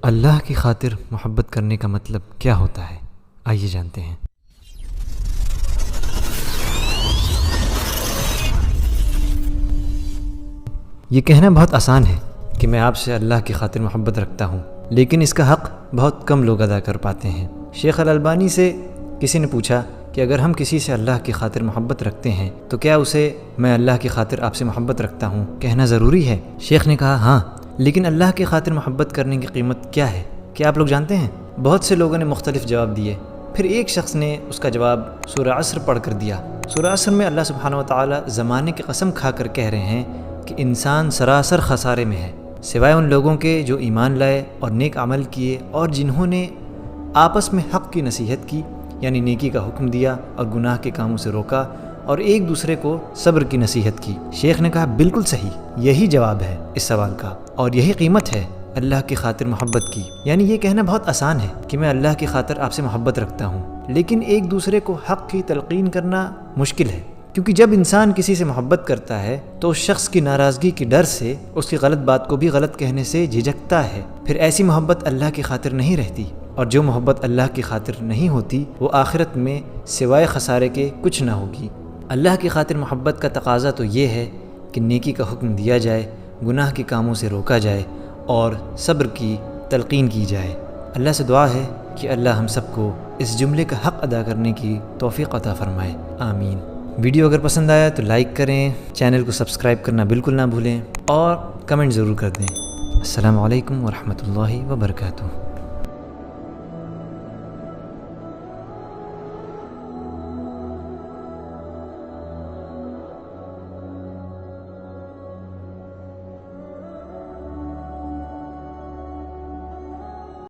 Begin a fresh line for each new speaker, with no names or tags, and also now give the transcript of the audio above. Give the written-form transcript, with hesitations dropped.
اللہ کی خاطر محبت کرنے کا مطلب کیا ہوتا ہے، آئیے جانتے ہیں۔ یہ کہنا بہت آسان ہے کہ میں آپ سے اللہ کی خاطر محبت رکھتا ہوں، لیکن اس کا حق بہت کم لوگ ادا کر پاتے ہیں۔ شیخ الالبانی سے کسی نے پوچھا کہ اگر ہم کسی سے اللہ کی خاطر محبت رکھتے ہیں تو کیا اسے میں اللہ کی خاطر آپ سے محبت رکھتا ہوں کہنا ضروری ہے؟ شیخ نے کہا ہاں، لیکن اللہ کی خاطر محبت کرنے کی قیمت کیا ہے، کیا آپ لوگ جانتے ہیں؟ بہت سے لوگوں نے مختلف جواب دیے۔ پھر ایک شخص نے اس کا جواب سورہ عصر پڑھ کر دیا۔ سورہ عصر میں اللہ سبحانہ و تعالیٰ زمانے کی قسم کھا کر کہہ رہے ہیں کہ انسان سراسر خسارے میں ہے، سوائے ان لوگوں کے جو ایمان لائے اور نیک عمل کیے اور جنہوں نے آپس میں حق کی نصیحت کی، یعنی نیکی کا حکم دیا اور گناہ کے کاموں سے روکا اور ایک دوسرے کو صبر کی نصیحت کی۔ شیخ نے کہا بالکل صحیح، یہی جواب ہے اس سوال کا اور یہی قیمت ہے اللہ کی خاطر محبت کی۔ یعنی یہ کہنا بہت آسان ہے کہ میں اللہ کی خاطر آپ سے محبت رکھتا ہوں، لیکن ایک دوسرے کو حق کی تلقین کرنا مشکل ہے، کیونکہ جب انسان کسی سے محبت کرتا ہے تو اس شخص کی ناراضگی کے ڈر سے اس کی غلط بات کو بھی غلط کہنے سے جھجکتا ہے۔ پھر ایسی محبت اللہ کی خاطر نہیں رہتی، اور جو محبت اللہ کی خاطر نہیں ہوتی وہ آخرت میں سوائے خسارے کے کچھ نہ ہوگی۔ اللہ کی خاطر محبت کا تقاضا تو یہ ہے کہ نیکی کا حکم دیا جائے، گناہ کے کاموں سے روکا جائے اور صبر کی تلقین کی جائے۔ اللہ سے دعا ہے کہ اللہ ہم سب کو اس جملے کا حق ادا کرنے کی توفیق عطا فرمائے، آمین۔ ویڈیو اگر پسند آیا تو لائک کریں، چینل کو سبسکرائب کرنا بالکل نہ بھولیں اور کمنٹ ضرور کر دیں۔ السلام علیکم ورحمۃ اللہ وبرکاتہ۔